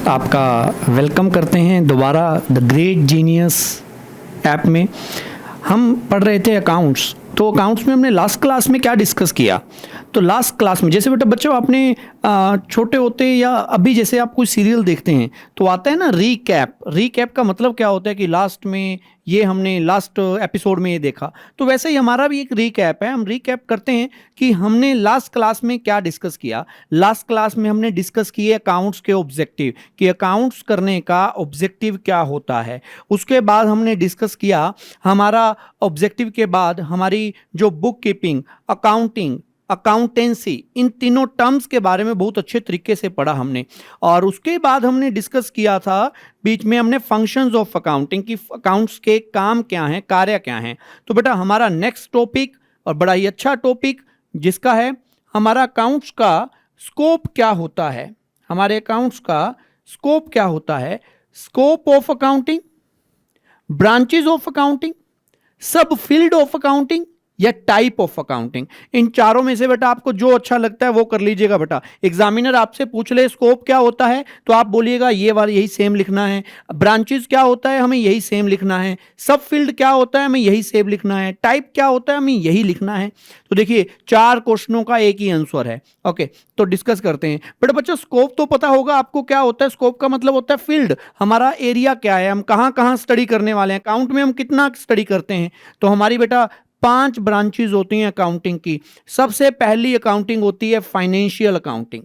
आपका वेलकम करते हैं दोबारा द ग्रेट जीनियस ऐप में। हम पढ़ रहे थे अकाउंट्स। तो अकाउंट्स में हमने लास्ट क्लास में क्या डिस्कस किया? तो लास्ट क्लास में जैसे बेटा बच्चों आपने छोटे होते या अभी जैसे आप कोई सीरियल देखते हैं तो आता है ना रीकैप। रीकैप का मतलब क्या होता है कि लास्ट में ये हमने लास्ट एपिसोड में ये देखा। तो वैसे ही हमारा भी एक रीकैप है। हम रीकैप करते हैं कि हमने लास्ट क्लास में क्या डिस्कस किया। लास्ट क्लास में हमने डिस्कस किए अकाउंट्स के ऑब्जेक्टिव कि अकाउंट्स करने का ऑब्जेक्टिव क्या होता है। उसके बाद हमने डिस्कस किया हमारा ऑब्जेक्टिव के बाद हमारी जो बुक कीपिंग, अकाउंटिंग, अकाउंटेंसी, इन तीनों टर्म्स के बारे में बहुत अच्छे तरीके से पढ़ा हमने। और उसके बाद हमने डिस्कस किया था बीच में हमने फंक्शंस ऑफ अकाउंटिंग की अकाउंट्स के काम क्या हैं, कार्य क्या हैं। तो बेटा हमारा नेक्स्ट टॉपिक और बड़ा ही अच्छा टॉपिक जिसका है हमारा अकाउंट्स का स्कोप क्या होता है। हमारे अकाउंट्स का स्कोप क्या होता है? Scope of accounting, branches of accounting, सब फील्ड ऑफ अकाउंटिंग या टाइप ऑफ अकाउंटिंग। इन चारों में से बेटा आपको जो अच्छा लगता है वो कर लीजिएगा। बेटा एग्जामिनर आपसे पूछ ले स्कोप क्या होता है तो आप बोलिएगा ये वाला यही सेम लिखना है। ब्रांचेस क्या होता है हमें यही सेम लिखना है। सब फील्ड क्या होता है हमें यही सेम लिखना है। टाइप क्या होता है हमें यही लिखना है। तो देखिए 4 क्वेश्चनों का एक ही आंसर है। ओके तो डिस्कस करते हैं। बेटा बच्चों स्कोप तो पता होगा आपको क्या होता है। स्कोप का मतलब होता है फील्ड, हमारा एरिया क्या है, हम कहां कहां स्टडी करने वाले हैं, अकाउंट में हम कितना स्टडी करते हैं। तो हमारी बेटा 5 ब्रांचेज होती हैं अकाउंटिंग की। सबसे पहली अकाउंटिंग होती है फाइनेंशियल अकाउंटिंग।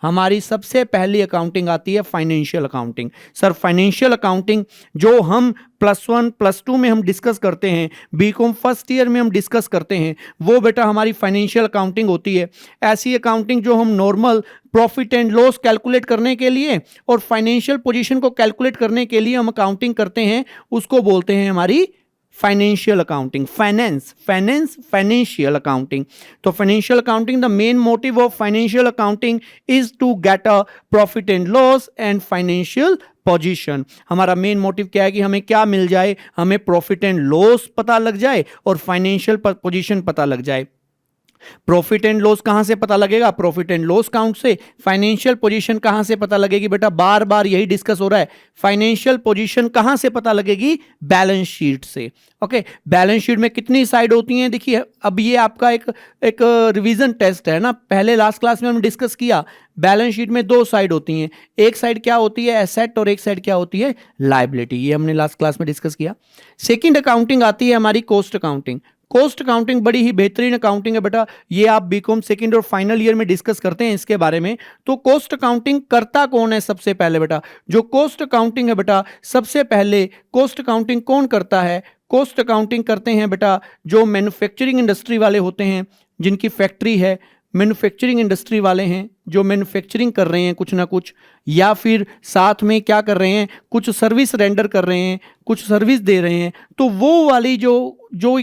हमारी सबसे पहली अकाउंटिंग आती है financial accounting. Sir financial accounting जो हम +1 +2 में हम डिस्कस करते हैं, बीकॉम फर्स्ट ईयर में हम डिस्कस करते हैं, वो बेटा हमारी फाइनेंशियल अकाउंटिंग होती है। ऐसी अकाउंटिंग जो हम normal profit and loss calculate करने के लिए और फाइनेंशियल पोजीशन को कैलकुलेट करने के लिए हम अकाउंटिंग करते हैं, उसको बोलते हैं हमारी फाइनेंशियल अकाउंटिंग। Financial accounting. तो financial accounting the main motive of financial accounting is to get a profit and loss and financial position. हमारा मेन मोटिव क्या है कि हमें क्या मिल जाए, हमें प्रॉफिट एंड लॉस पता लग जाए और फाइनेंशियल पोजीशन पता लग जाए। प्रॉफिट एंड लॉस कहां से पता लगेगा? प्रॉफिट एंड लॉस काउंट से। फाइनेंशियल पोजीशन कहां से पता लगेगी? बेटा बार बार यही डिस्कस हो रहा है। फाइनेंशियल पोजीशन कहां से पता लगेगी? बैलेंस शीट से। ओके बैलेंस शीट में कितनी साइड होती हैं? देखिए अब ये आपका एक रिवीजन टेस्ट है ना। पहले लास्ट क्लास में हमने डिस्कस किया बैलेंस शीट में 2 साइड होती हैं। एक साइड क्या होती है? एसेट और एक साइड क्या होती है? लायबिलिटी। ये हमने लास्ट क्लास में डिस्कस किया। सेकंड अकाउंटिंग आती है हमारी कॉस्ट अकाउंटिंग। कॉस्ट अकाउंटिंग बड़ी ही बेहतरीन अकाउंटिंग है बेटा। ये आप बीकॉम सेकंड और फाइनल ईयर में डिस्कस करते हैं इसके बारे में। तो कॉस्ट अकाउंटिंग करता कौन है? सबसे पहले बेटा जो कॉस्ट अकाउंटिंग है बेटा, सबसे पहले कॉस्ट अकाउंटिंग कौन करता है? कॉस्ट अकाउंटिंग करते हैं बेटा जो मैन्युफैक्चरिंग इंडस्ट्री वाले होते हैं, जिनकी फैक्ट्री है। मैन्युफैक्चरिंग इंडस्ट्री वाले हैं जो मैन्युफैक्चरिंग कर रहे हैं कुछ ना कुछ, या फिर साथ में क्या कर रहे हैं, कुछ सर्विस रेंडर कर रहे हैं, कुछ सर्विस दे रहे हैं। तो वो वाली जो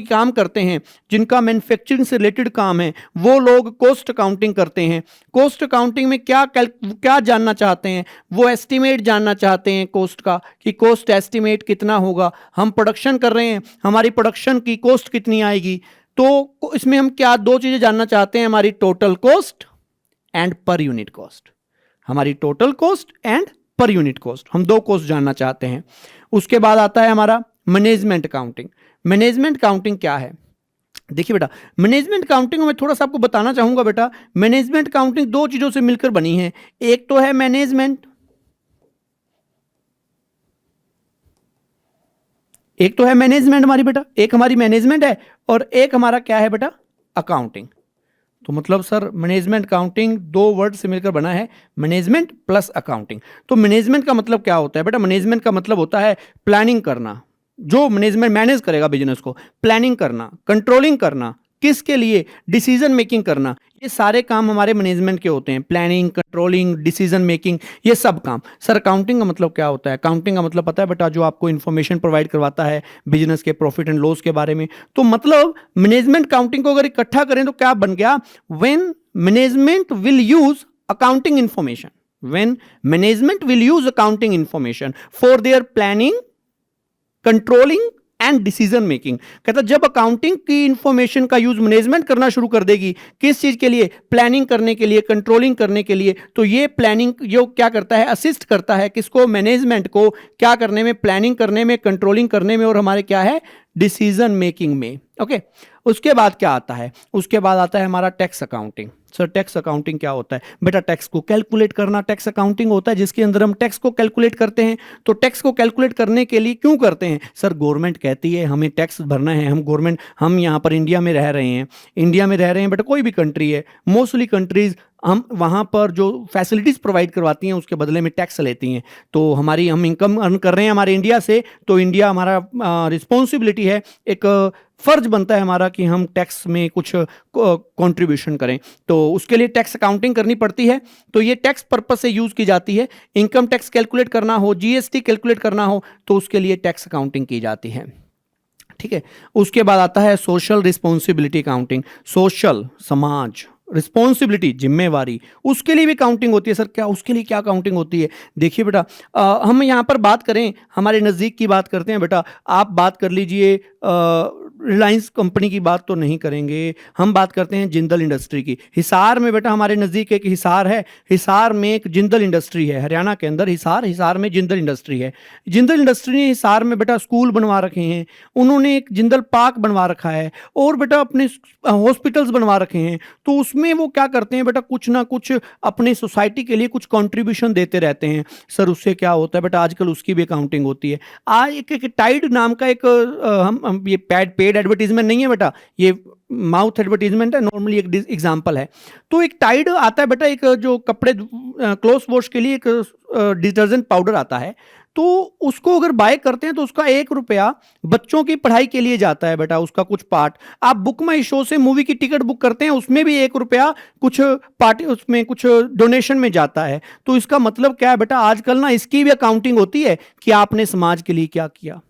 काम करते हैं, जिनका मैन्युफैक्चरिंग से रिलेटेड काम है, वो लोग कॉस्ट अकाउंटिंग करते हैं। कॉस्ट अकाउंटिंग में क्या जानना चाहते हैं? वो एस्टिमेट जानना चाहते हैं कॉस्ट का, कि कॉस्ट एस्टिमेट कितना होगा। हम प्रोडक्शन कर रहे हैं, हमारी प्रोडक्शन की कॉस्ट कितनी आएगी। तो इसमें हम क्या 2 चीजें जानना चाहते हैं? हमारी total cost and per unit cost. हमारी total cost and per unit cost, हम 2 कॉस्ट जानना चाहते हैं। उसके बाद आता है हमारा मैनेजमेंट अकाउंटिंग। मैनेजमेंट अकाउंटिंग क्या है? देखिए बेटा मैनेजमेंट अकाउंटिंग में थोड़ा सा आपको बताना चाहूंगा बेटा। मैनेजमेंट अकाउंटिंग 2 चीजों से मिलकर बनी है। एक तो है मैनेजमेंट, एक तो है मैनेजमेंट हमारी बेटा, एक हमारी मैनेजमेंट है और एक हमारा क्या है बेटा? अकाउंटिंग। तो मतलब सर मैनेजमेंट अकाउंटिंग 2 वर्ड से मिलकर बना है, मैनेजमेंट प्लस अकाउंटिंग। तो मैनेजमेंट का मतलब क्या होता है बेटा? मैनेजमेंट का मतलब होता है प्लानिंग करना। जो मैनेजमेंट मैनेज करेगा बिजनेस को, प्लानिंग करना, कंट्रोलिंग करना, किसके लिए? डिसीजन मेकिंग करना। ये सारे काम हमारे मैनेजमेंट के होते हैं। प्लानिंग, कंट्रोलिंग, डिसीजन मेकिंग, ये सब काम। सर अकाउंटिंग का मतलब क्या होता है? अकाउंटिंग का मतलब पता है बेटा? जो आपको इन्फॉर्मेशन प्रोवाइड करवाता है बिजनेस के प्रॉफिट एंड लॉस के बारे में। तो मतलब मैनेजमेंट अकाउंटिंग को अगर इकट्ठा करें तो क्या बन गया? When management will use accounting information, when management will use accounting information for their planning, controlling and decision making. कहता जब अकाउंटिंग की इंफॉर्मेशन का यूज मैनेजमेंट करना शुरू कर देगी, किस चीज के लिए, प्लानिंग करने के लिए, कंट्रोलिंग करने के लिए, तो ये प्लानिंग जो क्या करता है, असिस्ट करता है किसको, मैनेजमेंट को, क्या करने में, प्लानिंग करने में, कंट्रोलिंग करने में, और हमारे क्या है, डिसीजन मेकिंग में। ओके, उसके बाद क्या आता है, उसके बाद आता है हमारा tax accounting. Sir tax accounting क्या होता है? बेटा टैक्स को कैलकुलेट करना टैक्स अकाउंटिंग होता है, जिसके अंदर हम टैक्स को कैलकुलेट करते हैं। तो टैक्स को कैलकुलेट करने के लिए क्यों करते हैं? सर गवर्नमेंट कहती है हमें टैक्स भरना है, हम यहाँ पर इंडिया में रह रहे हैं, बेटा कोई भी कंट्री है, मोस्टली कंट्रीज हम वहाँ पर जो फैसिलिटीज़ प्रोवाइड करवाती हैं उसके बदले में टैक्स लेती हैं। तो हम इनकम अर्न कर रहे हैं हमारे इंडिया से, तो इंडिया हमारा रिस्पॉन्सिबिलिटी है, एक फर्ज बनता है हमारा कि हम टैक्स में कुछ कंट्रीब्यूशन करें। तो उसके लिए टैक्स अकाउंटिंग करनी पड़ती है। तो ये टैक्स पर्पस से यूज़ की जाती है। इनकम टैक्स कैलकुलेट करना हो, जीएसटी कैलकुलेट करना हो, तो उसके लिए टैक्स अकाउंटिंग की जाती है। ठीक है, उसके बाद आता है सोशल रिस्पॉन्सिबिलिटी अकाउंटिंग। सोशल, समाज, रिस्पॉन्सिबिलिटी, जिम्मेवारी, उसके लिए भी काउंटिंग होती है। सर क्या उसके लिए क्या काउंटिंग होती है? देखिए बेटा, हम यहाँ पर बात करें, हमारे नज़दीक की बात करते हैं बेटा, आप बात कर लीजिए, रिलायंस कंपनी की बात तो नहीं करेंगे, हम बात करते हैं जिंदल इंडस्ट्री की। हिसार में बेटा हमारे नज़दीक एक हिसार है, हिसार में एक जिंदल इंडस्ट्री है, हरियाणा के अंदर हिसार में जिंदल इंडस्ट्री है। जिंदल इंडस्ट्री ने हिसार में बेटा स्कूल बनवा रखे हैं, उन्होंने एक जिंदल पार्क बनवा रखा है, और बेटा अपने हॉस्पिटल्स बनवा रखे हैं। तो उसमें वो क्या करते हैं बेटा, कुछ ना कुछ अपने सोसाइटी के लिए कुछ कंट्रीब्यूशन देते रहते हैं। सर उससे क्या होता है बेटा, आजकल उसकी भी अकाउंटिंग होती है। आज एक टाइड नाम का एक हम ये पेड एडवर्टीजमेंट नहीं है बेटा, ये माउथ एडवर्टीजमेंट है, नॉर्मली एक एग्जांपल है। तो एक टाइड आता है बेटा, एक जो कपड़े क्लोथ वॉश के लिए एक डिटर्जेंट पाउडर आता है। तो उसको अगर बाय करते हैं तो उसका 1 रुपया बच्चों की पढ़ाई के लिए जाता है बेटा, उसका कुछ पार्ट। आप बुक माई शो से मूवी की टिकट बुक करते हैं, उसमें भी 1 रुपया कुछ पार्टी, उसमें कुछ डोनेशन में जाता है। तो इसका मतलब क्या है बेटा, आजकल ना इसकी भी अकाउंटिंग होती है कि आपने समाज के लिए क्या किया।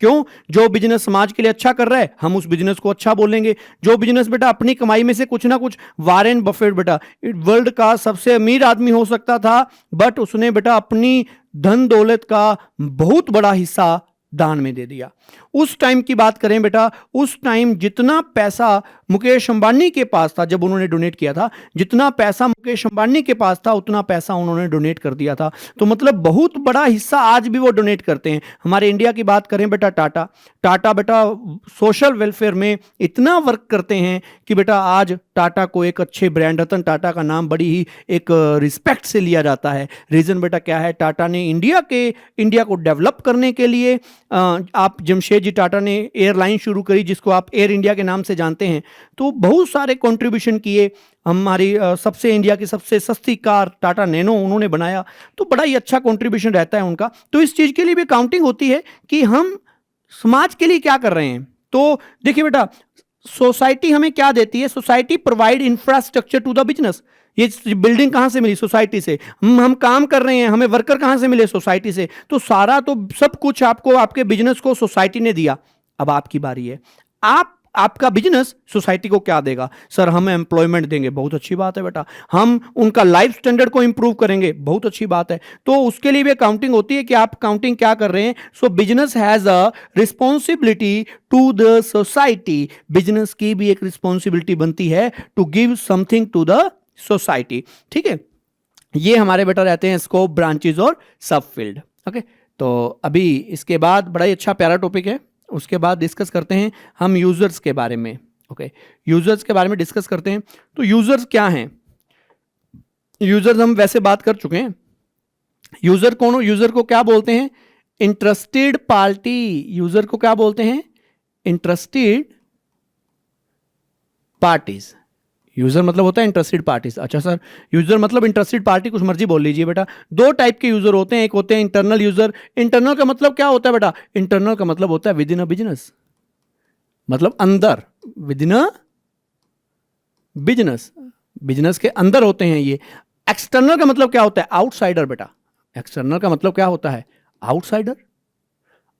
क्यों? जो बिजनेस समाज के लिए अच्छा कर रहा है, हम उस बिजनेस को अच्छा बोलेंगे। जो बिजनेस बेटा अपनी कमाई में से कुछ ना कुछ, वॉरेन बफेट बेटा वर्ल्ड का सबसे अमीर आदमी हो सकता था, बट उसने बेटा अपनी धन दौलत का बहुत बड़ा हिस्सा दान में दे दिया। उस टाइम की बात करें बेटा, उस टाइम जितना पैसा मुकेश अंबानी के पास था, जब उन्होंने डोनेट किया था, जितना पैसा मुकेश अंबानी के पास था उतना पैसा उन्होंने डोनेट कर दिया था। तो मतलब बहुत बड़ा हिस्सा आज भी वो डोनेट करते हैं। हमारे इंडिया की बात करें बेटा, टाटा बेटा सोशल वेलफेयर में इतना वर्क करते हैं कि बेटा आज टाटा को एक अच्छे ब्रांड, रतन टाटा का नाम बड़ी ही एक रिस्पेक्ट से लिया जाता है। रीजन बेटा क्या है, टाटा ने इंडिया को डेवलप करने के लिए, आप जमशेद जी टाटा ने एयरलाइन शुरू करी जिसको आप एयर इंडिया के नाम से जानते हैं। तो बहुत सारे कंट्रीब्यूशन किए। हमारी सबसे इंडिया की सबसे सस्ती कार टाटा नैनो उन्होंने बनाया। तो बड़ा ही अच्छा कंट्रीब्यूशन रहता है उनका। तो इस चीज़ के लिए भी काउंटिंग होती है कि हम समाज के लिए क्या कर रहे हैं। तो देखिए बेटा, सोसाइटी हमें क्या देती है, society provide infrastructure to the business. ये बिल्डिंग कहाँ से मिली? सोसाइटी से। हम काम कर रहे हैं, हमें वर्कर कहाँ से मिले? सोसाइटी से। तो सारा तो सब कुछ आपको, आपके बिजनेस को सोसाइटी ने दिया। अब आपकी बारी है, आपका बिजनेस सोसाइटी को क्या देगा? सर हम एम्प्लॉयमेंट देंगे, बहुत अच्छी बात है बेटा। हम उनका लाइफ स्टैंडर्ड को इंप्रूव करेंगे, बहुत अच्छी बात है। तो उसके लिए भी अकाउंटिंग होती है कि आप अकाउंटिंग क्या कर रहे हैं। So business has a responsibility to the society. Business की भी एक रिस्पॉन्सिबिलिटी बनती है to give something to the society. ठीक है, ये हमारे बेटा रहते हैं स्कोप, ब्रांचेज और सब फील्ड। ओके, तो अभी इसके बाद बड़ा ही अच्छा प्यारा टॉपिक है, उसके बाद डिस्कस करते हैं हम यूजर्स के बारे में। ओके, यूजर्स के बारे में डिस्कस करते हैं। तो यूजर्स क्या हैं? यूजर्स हम वैसे बात कर चुके हैं। यूजर कौन हो? यूजर को क्या बोलते हैं? Interested party. यूजर को क्या बोलते हैं? Interested parties. यूजर मतलब होता है इंटरेस्टेड पार्टीज। अच्छा सर, यूजर मतलब इंटरेस्टेड पार्टी, कुछ मर्जी बोल लीजिए बेटा। दो टाइप के यूजर होते हैं, एक होते हैं इंटरनल यूजर। इंटरनल का मतलब क्या होता है बेटा? इंटरनल का मतलब होता है विद इन अ बिजनेस, मतलब अंदर, with in a business, business के अंदर होते हैं ये। एक्सटर्नल का मतलब क्या होता है? आउटसाइडर बेटा। एक्सटर्नल का मतलब क्या होता है? आउटसाइडर।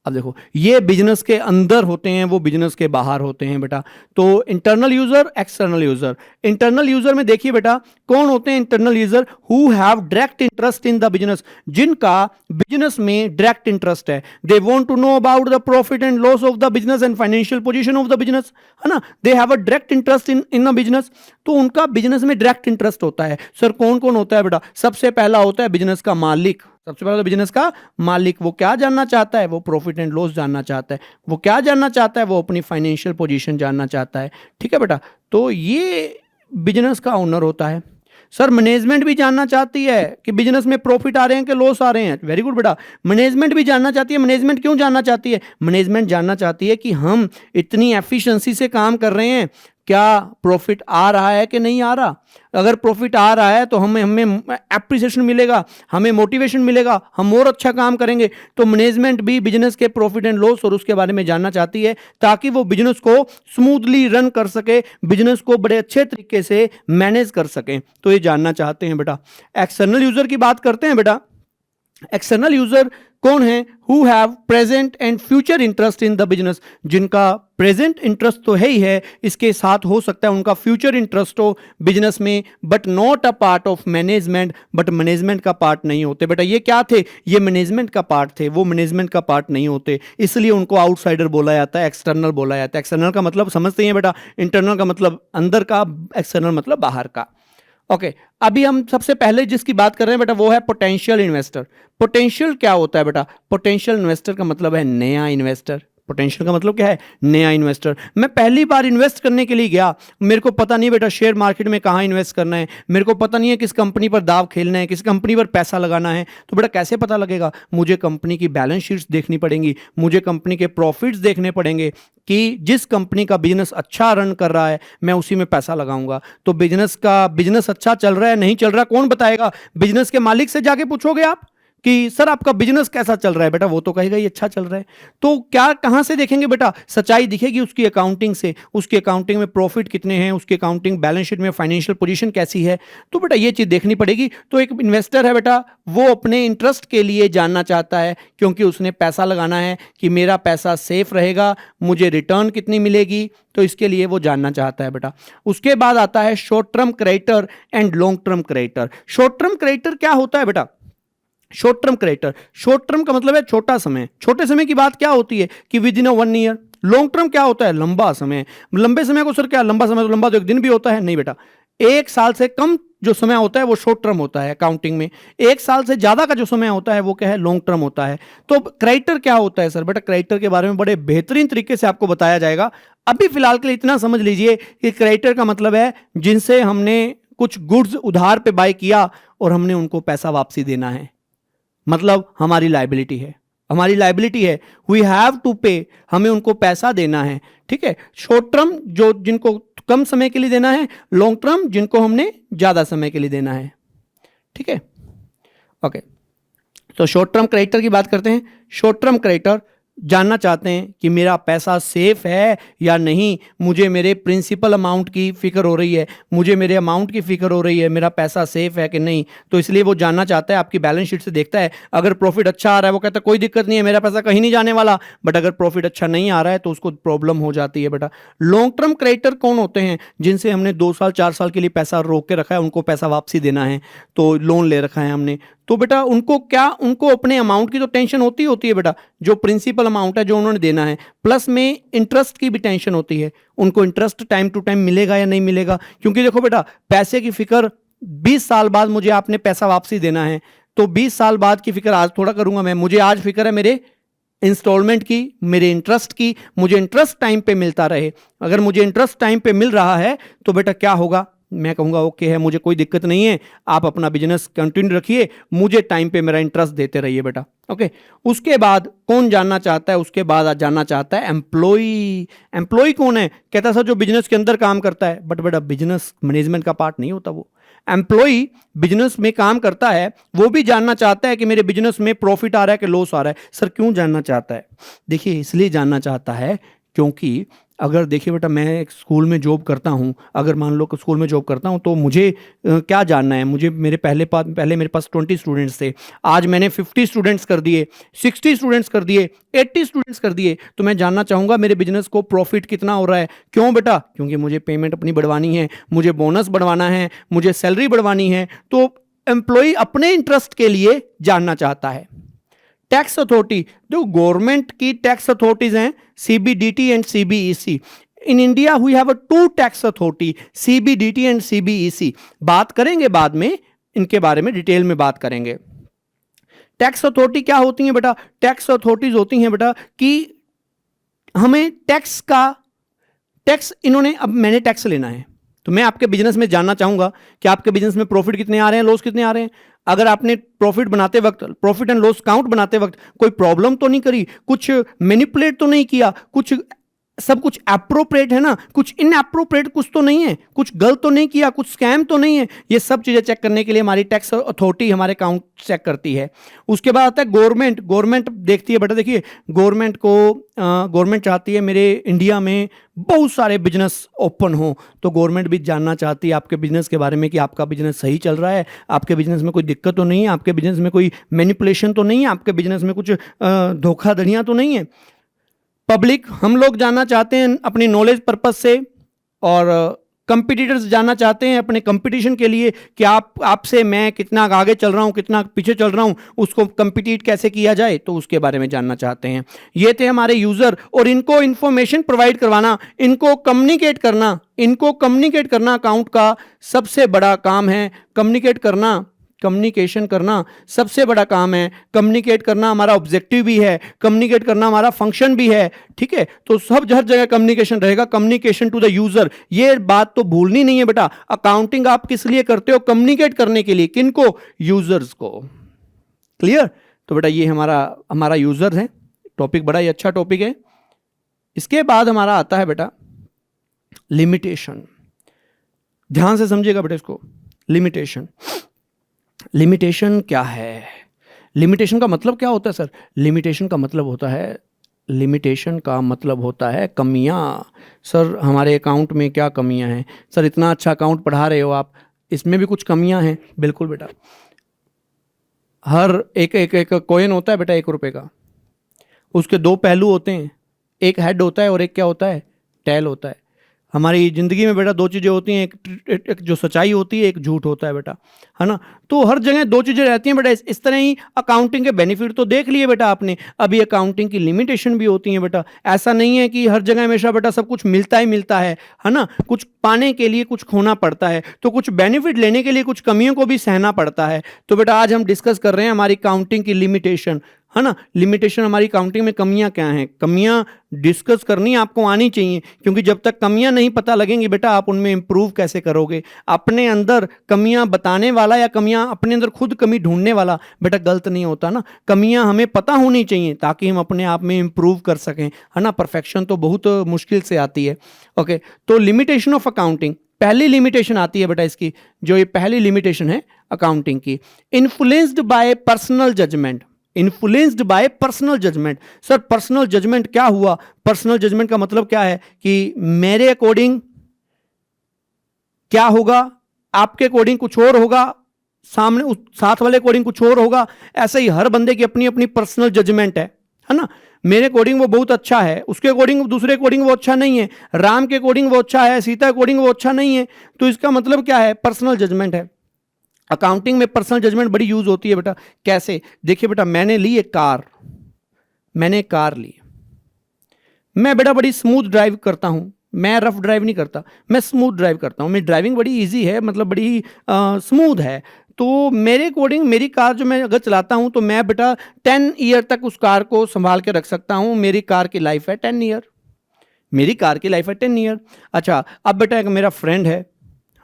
अब देखो, ये बिजनेस के अंदर होते हैं, वो बिजनेस के बाहर होते हैं बेटा। तो internal user, external user. Internal user में देखिए बेटा, कौन होते हैं internal user? Who have direct interest in the business, जिनका बिजनेस में डायरेक्ट इंटरेस्ट है। They want to know about the profit and loss of the business and financial position of the business, है ना। They have a direct interest in the business, तो उनका business में direct interest होता है। Sir कौन कौन होता है बेटा? सबसे पहला होता है बिजनेस का मालिक। सबसे पहले तो बिजनेस का मालिक, वो क्या जानना चाहता है? वो प्रॉफिट एंड लॉस जानना चाहता है। वो क्या जानना चाहता है? वो अपनी फाइनेंशियल पोजीशन जानना चाहता है। ठीक है बेटा, तो ये बिजनेस का ओनर होता है। सर मैनेजमेंट भी जानना चाहती है कि बिजनेस में प्रॉफिट आ रहे हैं कि लॉस आ रहे हैं। वेरी गुड बेटा, मैनेजमेंट भी जानना चाहती है। मैनेजमेंट क्यों जानना चाहती है? मैनेजमेंट जानना चाहती है कि हम इतनी एफिशिएंसी से काम कर रहे हैं, क्या प्रॉफिट आ रहा है कि नहीं आ रहा। अगर प्रॉफिट आ रहा है तो हमें एप्रिसिएशन मिलेगा, हमें मोटिवेशन मिलेगा, हम और अच्छा काम करेंगे। तो मैनेजमेंट भी बिजनेस के प्रॉफिट एंड लॉस और उसके बारे में जानना चाहती है, ताकि वो बिजनेस को स्मूथली रन कर सके, बिजनेस को बड़े अच्छे तरीके से मैनेज कर सकें। तो ये जानना चाहते हैं बेटा। एक्सटर्नल यूजर की बात करते हैं बेटा। एक्सटर्नल यूजर कौन है? Who have present and future interest in the business, जिनका प्रेजेंट इंटरेस्ट तो है ही है, इसके साथ हो सकता है उनका फ्यूचर इंटरेस्ट हो बिजनेस में, but not a part of management, but management का पार्ट नहीं होते बेटा। ये क्या थे? ये मैनेजमेंट का पार्ट थे, वो मैनेजमेंट का पार्ट नहीं होते, इसलिए उनको आउटसाइडर बोला जाता है, एक्सटर्नल बोला जाता है। एक्सटर्नल का मतलब समझते हैं बेटा, इंटरनल का मतलब अंदर का, एक्सटर्नल मतलब बाहर का। ओके, अभी हम सबसे पहले जिसकी बात कर रहे हैं बेटा वो है पोटेंशियल इन्वेस्टर। पोटेंशियल क्या होता है बेटा? पोटेंशियल इन्वेस्टर का मतलब है नया इन्वेस्टर। पोटेंशियल का मतलब क्या है? नया इन्वेस्टर। मैं पहली बार इन्वेस्ट करने के लिए गया, मेरे को पता नहीं बेटा शेयर मार्केट में कहाँ इन्वेस्ट करना है, मेरे को पता नहीं है किस कंपनी पर दाव खेलना है, किस कंपनी पर पैसा लगाना है। तो बेटा कैसे पता लगेगा? मुझे कंपनी की बैलेंस शीट्स देखनी पड़ेंगी, मुझे कंपनी के प्रॉफिट्स देखने पड़ेंगे कि जिस कंपनी का बिजनेस अच्छा रन कर रहा है मैं उसी में पैसा लगाऊंगा। तो बिजनेस अच्छा चल रहा है नहीं चल रहा कौन बताएगा? बिजनेस के मालिक से जाके पूछोगे आप कि सर आपका बिजनेस कैसा चल रहा है, बेटा वो तो कहेगा ये अच्छा चल रहा है। तो क्या कहां से देखेंगे बेटा? सच्चाई दिखेगी उसकी अकाउंटिंग से। उसकी अकाउंटिंग में प्रॉफिट कितने हैं, उसकी अकाउंटिंग बैलेंस शीट में फाइनेंशियल पोजीशन कैसी है, तो बेटा ये चीज देखनी पड़ेगी। तो एक इन्वेस्टर है बेटा, वो अपने इंटरेस्ट के लिए जानना चाहता है, क्योंकि उसने पैसा लगाना है कि मेरा पैसा सेफ रहेगा, मुझे रिटर्न कितनी मिलेगी, तो इसके लिए वो जानना चाहता है बेटा। उसके बाद आता है short term creditor and long term creditor. Short term creditor क्या होता है बेटा? Short term creditor, short term का मतलब है छोटा समय। छोटे समय की बात क्या होती है कि with in a 1 year. Long term क्या होता है? लंबा समय। लंबे समय को सर क्या लंबा समय? तो लंबा तो एक दिन भी होता है। नहीं बेटा, 1 साल से कम जो समय होता है वो शॉर्ट टर्म होता है अकाउंटिंग में। 1 साल से ज्यादा का जो समय होता है वो क्या है? लॉन्ग टर्म होता है। तो क्रेडिटर क्या होता है सर? बेटा क्रेडिटर के बारे में बड़े बेहतरीन तरीके से आपको बताया जाएगा। अभी फिलहाल के लिए इतना समझ लीजिए कि क्रेडिटर का मतलब है जिनसे हमने कुछ गुड्स उधार पे बाय किया और हमने उनको पैसा वापसी देना है, मतलब हमारी लायबिलिटी है, हमारी लायबिलिटी है, वी हैव टू पे, हमें उनको पैसा देना है। ठीक है, शॉर्ट टर्म जो जिनको कम समय के लिए देना है, लॉन्ग टर्म जिनको हमने ज्यादा समय के लिए देना है। ठीक है, ओके। तो शॉर्ट टर्म क्रेडिटर की बात करते हैं। शॉर्ट टर्म क्रेडिटर जानना चाहते हैं कि मेरा पैसा सेफ है या नहीं, मुझे मेरे प्रिंसिपल अमाउंट की फिक्र हो रही है, मुझे मेरे अमाउंट की फिक्र हो रही है, मेरा पैसा सेफ है कि नहीं। तो इसलिए वो जानना चाहता है, आपकी बैलेंस शीट से देखता है, अगर प्रॉफिट अच्छा आ रहा है वो कहता है कोई दिक्कत नहीं है, मेरा पैसा कहीं नहीं जाने वाला। बट अगर प्रॉफिट अच्छा नहीं आ रहा है तो उसको प्रॉब्लम हो जाती है बेटा। लॉन्ग टर्म क्रेडिटर कौन होते हैं? जिनसे हमने 2 साल 4 साल के लिए पैसा रोक के रखा है, उनको पैसा वापसी देना है, तो लोन ले रखा है हमने। तो बेटा उनको क्या, उनको अपने अमाउंट की तो टेंशन होती है बेटा, जो प्रिंसिपल अमाउंट है जो उन्होंने देना है, प्लस में इंटरेस्ट की भी टेंशन होती है, उनको इंटरेस्ट टाइम टू टाइम मिलेगा या नहीं मिलेगा। क्योंकि देखो बेटा, पैसे की फिक्र 20 साल बाद मुझे आपने पैसा वापसी देना है, तो 20 साल बाद की फिक्र आज थोड़ा करूंगा मैं, मुझे आज फिक्र है मेरे इंस्टॉलमेंट की, मेरे इंटरेस्ट की, मुझे इंटरेस्ट टाइम पे मिलता रहे। अगर मुझे इंटरेस्ट टाइम पे मिल रहा है तो बेटा क्या होगा, मैं कहूँगा ओके है, मुझे कोई दिक्कत नहीं है, आप अपना बिजनेस कंटिन्यू रखिए, मुझे टाइम पे मेरा इंटरेस्ट देते रहिए बेटा। ओके, उसके बाद कौन जानना चाहता है? उसके बाद जानना चाहता है एम्प्लॉई। एम्प्लॉई कौन है? कहता है सर जो बिजनेस के अंदर काम करता है, बट बेटा बिजनेस मैनेजमेंट का पार्ट नहीं होता वो। एम्प्लॉई बिजनेस में काम करता है, वो भी जानना चाहता है कि मेरे बिजनेस में प्रॉफिट आ रहा है कि लॉस आ रहा है। सर क्यों जानना चाहता है? देखिए इसलिए जानना चाहता है क्योंकि अगर देखिए बेटा, मैं एक स्कूल में जॉब करता हूँ, अगर मान लो कि स्कूल में जॉब करता हूँ, तो मुझे क्या जानना है, मुझे मेरे पहले मेरे पास 20 स्टूडेंट्स थे, आज मैंने 50 स्टूडेंट्स कर दिए, 60 स्टूडेंट्स कर दिए, 80 स्टूडेंट्स कर दिए, तो मैं जानना चाहूँगा मेरे बिजनेस को प्रॉफिट कितना हो रहा है। क्यों बेटा? क्योंकि मुझे पेमेंट अपनी बढ़वानी है, मुझे बोनस बढ़वाना है, मुझे सैलरी बढ़वानी है। तो एम्प्लॉय अपने इंटरेस्ट के लिए जानना चाहता है। टैक्स अथॉरिटी, जो गवर्नमेंट की टैक्स अथॉरिटीज हैं, CBDT and CBEC. In India we have a 2 tax authority, CBDT and CBEC. बात करेंगे बाद में, इनके बारे में डिटेल में बात करेंगे। टैक्स अथॉरिटी क्या होती है बेटा? टैक्स अथॉरिटीज होती हैं बेटा कि हमें टैक्स इन्होंने, अब मैंने टैक्स लेना है, तो मैं आपके बिजनेस में जानना चाहूंगा कि आपके बिजनेस में प्रॉफिट कितने आ रहे हैं, लॉस कितने आ रहे हैं। अगर आपने प्रॉफिट बनाते वक्त, प्रॉफिट एंड लॉस काउंट बनाते वक्त कोई प्रॉब्लम तो नहीं करी, कुछ मैनिपुलेट तो नहीं किया, कुछ सब कुछ एप्रोप्रिएट है ना, कुछ इनएप्रोप्रिएट कुछ तो नहीं है, कुछ गलत तो नहीं किया, कुछ स्कैम तो नहीं है। ये सब चीजें चेक करने के लिए हमारी टैक्स अथॉरिटी हमारे अकाउंट चेक करती है। उसके बाद आता है गवर्नमेंट। गवर्नमेंट देखती है बेटा, देखिए गवर्नमेंट चाहती है मेरे इंडिया में बहुत सारे बिजनेस ओपन हो, तो गवर्नमेंट भी जानना चाहती है आपके बिजनेस के बारे में कि आपका बिजनेस सही चल रहा है, आपके बिजनेस में कोई दिक्कत तो नहीं है, आपके बिजनेस में कोई मैनिपुलेशन तो नहीं है, आपके बिजनेस में कुछ धोखाधड़ियां तो नहीं है। पब्लिक, हम लोग जानना चाहते हैं अपनी नॉलेज पर्पस से, और कंपटीटर्स जानना चाहते हैं अपने कंपटीशन के लिए कि आपसे मैं कितना आगे चल रहा हूं, कितना पीछे चल रहा हूं, उसको कंपीट कैसे किया जाए, तो उसके बारे में जानना चाहते हैं। ये थे हमारे यूजर, और इनको इंफॉर्मेशन प्रोवाइड करवाना, इनको कम्युनिकेट करना अकाउंट का सबसे बड़ा काम है। कम्युनिकेशन करना सबसे बड़ा काम है। कम्युनिकेट करना हमारा ऑब्जेक्टिव भी है, कम्युनिकेट करना हमारा फंक्शन भी है, ठीक है। तो सब हर जगह कम्युनिकेशन रहेगा, कम्युनिकेशन टू द यूजर। ये बात तो भूलनी नहीं है बेटा। अकाउंटिंग आप किस लिए करते हो? कम्युनिकेट करने के लिए। किनको? यूजर्स को। क्लियर? तो बेटा ये हमारा यूजर है। टॉपिक बड़ा ही अच्छा टॉपिक है। इसके बाद हमारा आता है बेटा लिमिटेशन। ध्यान से समझिएगा बेटा इसको। लिमिटेशन क्या है? लिमिटेशन का मतलब क्या होता है सर? लिमिटेशन का मतलब होता है कमियां। सर हमारे अकाउंट में क्या कमियां हैं? सर इतना अच्छा अकाउंट पढ़ा रहे हो आप, इसमें भी कुछ कमियां हैं। बिल्कुल बेटा, हर एक कॉइन होता है बेटा 1 रुपए का, उसके 2 पहलू होते हैं, एक हेड होता है और एक क्या होता है? टेल होता है। हमारी ज़िंदगी में बेटा 2 चीज़ें होती हैं, एक जो सच्चाई होती है, एक झूठ होता है बेटा, है ना। तो हर जगह 2 चीज़ें रहती हैं बेटा। इस तरह ही अकाउंटिंग के बेनिफिट तो देख लिए बेटा आपने, अभी अकाउंटिंग की लिमिटेशन भी होती है बेटा। ऐसा नहीं है कि हर जगह हमेशा बेटा सब कुछ मिलता ही मिलता है ना। कुछ पाने के लिए कुछ खोना पड़ता है, तो कुछ बेनिफिट लेने के लिए कुछ कमियों को भी सहना पड़ता है। तो बेटा आज हम डिस्कस कर रहे हैं हमारी अकाउंटिंग की लिमिटेशन, है ना। लिमिटेशन, हमारी काउंटिंग में कमियां क्या हैं, कमियां डिस्कस करनी आपको आनी चाहिए, क्योंकि जब तक कमियां नहीं पता लगेंगी बेटा आप उनमें इंप्रूव कैसे करोगे। अपने अंदर कमियां बताने वाला या कमियां अपने अंदर खुद कमी ढूंढने वाला बेटा गलत नहीं होता ना। कमियां हमें पता होनी चाहिए ताकि हम अपने आप में इंप्रूव कर सकें, है ना। परफेक्शन तो बहुत मुश्किल से आती है। ओके, तो लिमिटेशन ऑफ अकाउंटिंग, पहली लिमिटेशन आती है बेटा इसकी, जो ये पहली लिमिटेशन है अकाउंटिंग की, influenced by personal judgement. Influenced by personal judgement. Sir personal judgement क्या हुआ? पर्सनल जजमेंट का मतलब क्या है कि मेरे अकॉर्डिंग क्या होगा, आपके अकॉर्डिंग कुछ और होगा, सामने साथ वाले अकॉर्डिंग कुछ और होगा। ऐसे ही हर बंदे की अपनी अपनी पर्सनल जजमेंट है ना। मेरे अकॉर्डिंग वो बहुत अच्छा है, उसके अकॉर्डिंग दूसरे अकॉर्डिंग वो अच्छा नहीं है, राम के अकॉर्डिंग वो अच्छा है, सीता अकॉर्डिंग वो अच्छा नहीं है। तो इसका मतलब क्या है? पर्सनल जजमेंट है। अकाउंटिंग में पर्सनल जजमेंट बड़ी यूज होती है बेटा। कैसे? देखिए बेटा, मैंने एक कार ली, मैं बेटा बड़ी स्मूथ ड्राइव करता हूं, मैं रफ ड्राइव नहीं करता, मैं स्मूथ ड्राइव करता हूं। मेरी ड्राइविंग बड़ी इजी है, मतलब बड़ी स्मूथ है। तो मेरे अकॉर्डिंग मेरी कार जो मैं अगर चलाता हूं तो मैं बेटा 10 ईयर तक उस कार को संभाल के रख सकता हूं। मेरी कार की लाइफ है 10 ईयर, मेरी कार की लाइफ है 10 ईयर। अच्छा, अब बेटा एक मेरा फ्रेंड है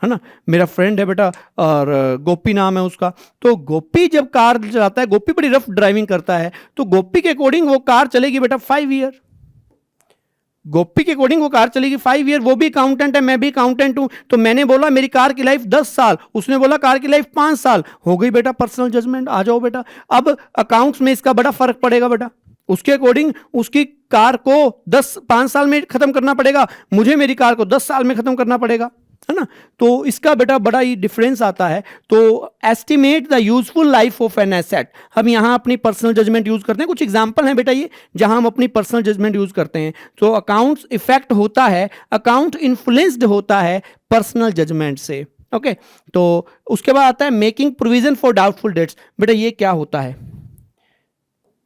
ना, मेरा फ्रेंड है बेटा, और गोपी नाम है उसका। तो गोपी जब कार चलाता है, गोपी बड़ी रफ ड्राइविंग करता है, तो गोपी के अकॉर्डिंग वो कार चलेगी बेटा 5 ईयर। गोपी के अकॉर्डिंग वो कार चलेगी 5 ईयर। वो भी अकाउंटेंट है, मैं भी अकाउंटेंट हूं, तो मैंने बोला मेरी कार की लाइफ 10 साल, उसने बोला कार की लाइफ 5 साल। हो गई बेटा पर्सनल जजमेंट। आ जाओ बेटा, अब अकाउंट्स में इसका बड़ा फर्क पड़ेगा बेटा। उसके अकॉर्डिंग उसकी कार को 5 साल में खत्म करना पड़ेगा, मुझे मेरी कार को 10 साल में खत्म करना पड़ेगा, है ना। तो इसका बेटा बड़ा ही डिफरेंस आता है। तो estimate the useful life of an asset, हम यहाँ अपनी पर्सनल जजमेंट यूज करते हैं। कुछ एग्जांपल हैं बेटा ये जहां हम अपनी पर्सनल जजमेंट यूज करते हैं। तो अकाउंट्स इफेक्ट होता है, अकाउंट इन्फ्लुएंस्ड होता है पर्सनल जजमेंट से। ओके, तो उसके बाद आता है making provision for doubtful debts. बेटा ये क्या होता है,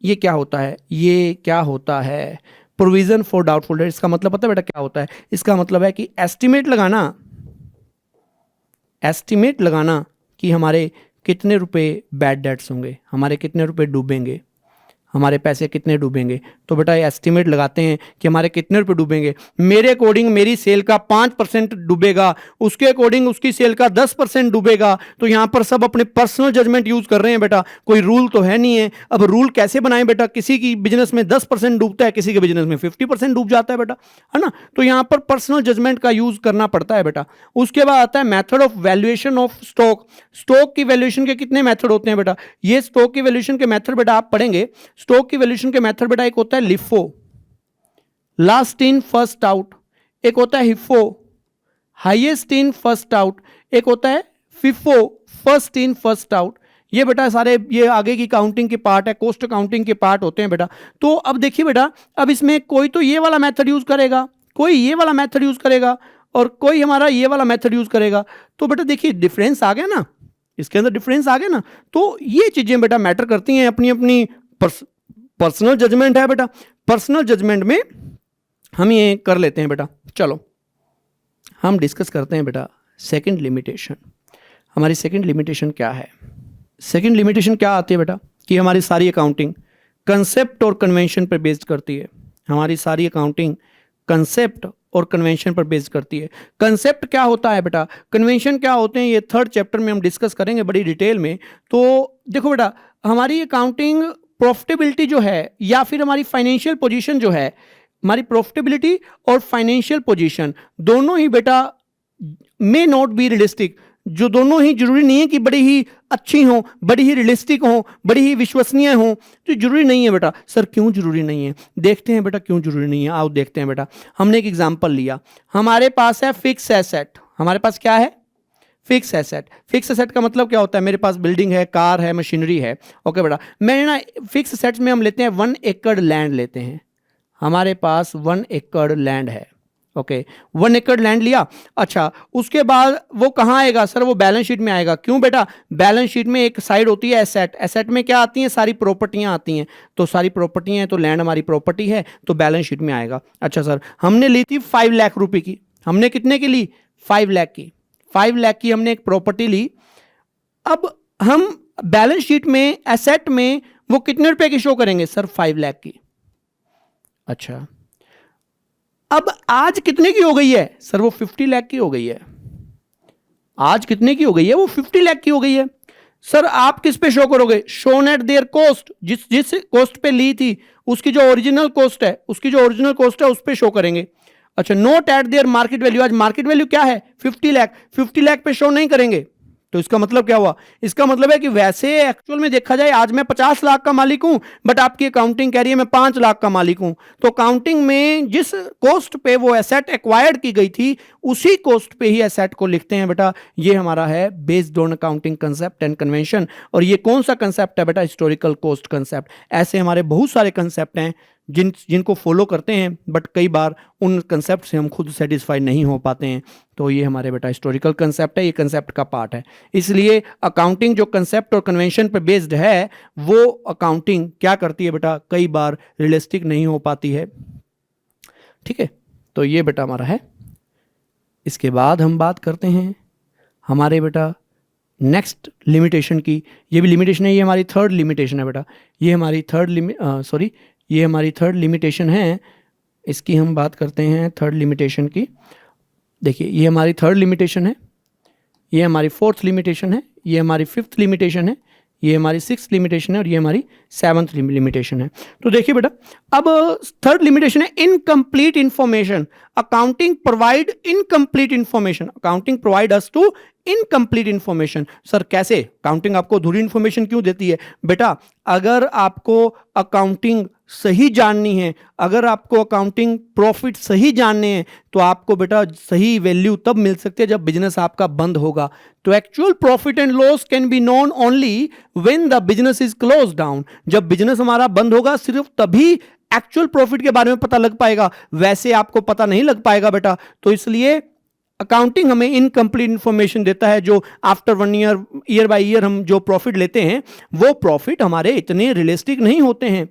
ये क्या होता है, ये क्या होता है प्रोविजन फॉर डाउटफुल डेट्स? इसका मतलब पता है बेटा क्या होता है? इसका मतलब है कि एस्टिमेट लगाना कि हमारे कितने रुपए बैड डेट्स होंगे, हमारे कितने रुपए डूबेंगे, हमारे पैसे कितने डूबेंगे। तो बेटा ये एस्टिमेट लगाते हैं कि हमारे कितने रुपए डूबेंगे। मेरे अकॉर्डिंग मेरी सेल का 5% डूबेगा, उसके अकॉर्डिंग उसकी सेल का 10% डूबेगा। तो यहां पर सब अपने पर्सनल जजमेंट यूज कर रहे हैं बेटा, कोई रूल तो है नहीं है। अब रूल कैसे बनाएं बेटा? किसी की बिजनेस में 10% डूबता है, किसी के बिजनेस में 50% डूब जाता है बेटा, है ना। तो यहां पर पर्सनल जजमेंट का यूज करना पड़ता है बेटा। उसके बाद आता है method of valuation of stock. Stock की वैल्यूएशन के कितने मेथड होते हैं बेटा? ये स्टॉक की वैल्यूएशन के मेथड बेटा आप पढ़ेंगे। स्टॉक की वैल्यूएशन के मेथड बेटा एक होता है LIFO, last in first out, एक होता है हिफो, हाईएस्ट इन फर्स्ट आउट, एक होता है FIFO, first in first out. ये बेटा सारे ये आगे की काउंटिंग के पार्ट है, कॉस्ट अकाउंटिंग के पार्ट होते हैं बेटा। तो अब देखिए बेटा, अब इसमें कोई तो ये वाला मेथड यूज करेगा, कोई ये वाला मेथड यूज करेगा और कोई हमारा ये वाला मेथड यूज करेगा। तो बेटा देखिए डिफरेंस आ गया ना, इसके अंदर डिफरेंस आ गया ना। तो ये चीजें बेटा मैटर करती हैं, अपनी अपनी पर्सनल जजमेंट है बेटा। पर्सनल जजमेंट में हम ये कर लेते हैं बेटा। चलो हम डिस्कस करते हैं बेटा सेकंड लिमिटेशन। हमारी सेकंड लिमिटेशन क्या है? सेकंड लिमिटेशन क्या आती है बेटा कि हमारी सारी अकाउंटिंग कंसेप्ट और कन्वेंशन पर बेस्ड करती है। हमारी सारी अकाउंटिंग कंसेप्ट और कन्वेंशन पर बेस्ड करती है। कंसेप्ट क्या होता है बेटा, कन्वेंशन क्या होते हैं, ये 3rd चैप्टर में हम डिस्कस करेंगे बड़ी डिटेल में। तो देखो बेटा, हमारी अकाउंटिंग प्रॉफिटेबिलिटी जो है या फिर हमारी फाइनेंशियल पोजीशन जो है, हमारी प्रॉफिटेबिलिटी और फाइनेंशियल पोजीशन दोनों ही बेटा मे नॉट बी रियलिस्टिक। जो दोनों ही जरूरी नहीं है कि बड़ी ही अच्छी हो, बड़ी ही रियलिस्टिक हो, बड़ी ही विश्वसनीय हो। तो जरूरी नहीं है बेटा। सर क्यों जरूरी नहीं है? देखते हैं बेटा क्यों जरूरी नहीं है। आओ देखते हैं बेटा। हमने एक एग्जांपल लिया, हमारे पास है फिक्स एसेट। हमारे पास क्या है? Fix asset. फिक्स एसेट का मतलब क्या होता है? मेरे पास बिल्डिंग है, कार है, मशीनरी है। ओके बेटा, मैंने ना फिक्स एसेट्स में हम लेते हैं 1 एकड़ लैंड लेते हैं। हमारे पास 1 एकड़ लैंड है। ओके, 1 एकड़ लैंड लिया। अच्छा, उसके बाद वो कहाँ आएगा? सर वो बैलेंस शीट में आएगा। क्यों बेटा? बैलेंस शीट में एक साइड होती है एसेट। एसेट में क्या आती हैं? सारी प्रॉपर्टियां आती हैं। तो सारी प्रॉपर्टियां हैं तो लैंड हमारी प्रॉपर्टी है, तो बैलेंस शीट में आएगा। अच्छा सर, हमने ली थी 5 लाख रुपए की। हमने कितने की ली? 5 लाख की। 5 लाख की हमने एक प्रॉपर्टी ली। अब हम बैलेंस शीट में एसेट में वो कितने रुपए की शो करेंगे? सर 5 लाख की। अच्छा, अब आज कितने की हो गई है? सर वो 50 लाख की हो गई है। आज कितने की हो गई है? वो 50 लाख की हो गई है। सर आप किस पे शो करोगे? Shown eight there cost. जिस कॉस्ट पे ली थी उसकी जो ओरिजिनल कॉस्ट है, उसकी जो ओरिजिनल कॉस्ट है उस पे शो करेंगे। अच्छा, note eight their market value. आज मार्केट वैल्यू क्या है? 50 लाख। 50 लाख पे शो नहीं करेंगे। तो इसका मतलब क्या हुआ? इसका मतलब है कि वैसे एक्चुअल में देखा जाए आज मैं 50 लाख का मालिक हूं, बट आपकी अकाउंटिंग कह रही है मैं 5 लाख का मालिक हूं। तो अकाउंटिंग में जिस कॉस्ट पे वो एसेट एक्वायर्ड की गई थी उसी कॉस्ट पे ही एसेट को लिखते हैं बेटा। ये हमारा है based on accounting concept and convention. और ये कौन सा कंसेप्ट है बेटा? Historical cost concept. ऐसे हमारे बहुत सारे कंसेप्ट हैं जिनको फॉलो करते हैं, बट कई बार उन कंसेप्ट से हम खुद सेटिस्फाई नहीं हो पाते हैं। तो ये हमारे बेटा हिस्टोरिकल कंसेप्ट है, ये कंसेप्ट का पार्ट है। इसलिए अकाउंटिंग जो कंसेप्ट और कन्वेंशन पे बेस्ड है वो अकाउंटिंग क्या करती है बेटा? कई बार रियलिस्टिक नहीं हो पाती है। ठीक है, तो ये बेटा हमारा है। इसके बाद हम बात करते हैं हमारे बेटा नेक्स्ट लिमिटेशन की। ये भी लिमिटेशन है, ये हमारी 3rd लिमिटेशन है बेटा। ये हमारी ये हमारी 3rd लिमिटेशन है। इसकी हम बात करते हैं 3rd लिमिटेशन की। देखिए ये हमारी 3rd लिमिटेशन है, ये हमारी 4th लिमिटेशन है, ये हमारी 5th लिमिटेशन है, ये हमारी 6th लिमिटेशन है और ये हमारी 7th लिमिटेशन है। तो देखिए बेटा, अब 3rd लिमिटेशन है incomplete information. Accounting provide incomplete information, accounting provide us to incomplete information. Sir कैसे? अकाउंटिंग आपको अधूरी इंफॉर्मेशन क्यों देती है? बेटा अगर आपको अकाउंटिंग सही जाननी है, अगर आपको अकाउंटिंग प्रॉफिट सही जानने हैं, तो आपको बेटा सही वैल्यू तब मिल सकती है जब बिजनेस आपका बंद होगा। तो actual profit and loss can be known only when the business is close down. जब बिजनेस हमारा बंद होगा सिर्फ तभी एक्चुअल प्रॉफिट के बारे में पता लग पाएगा, वैसे आपको पता नहीं लग पाएगा बेटा। तो इसलिए अकाउंटिंग हमें इनकम्प्लीट इंफॉर्मेशन देता है, जो after 1 year, year by year हम जो प्रॉफिट लेते हैं वो प्रॉफिट हमारे इतने रियलिस्टिक नहीं होते हैं।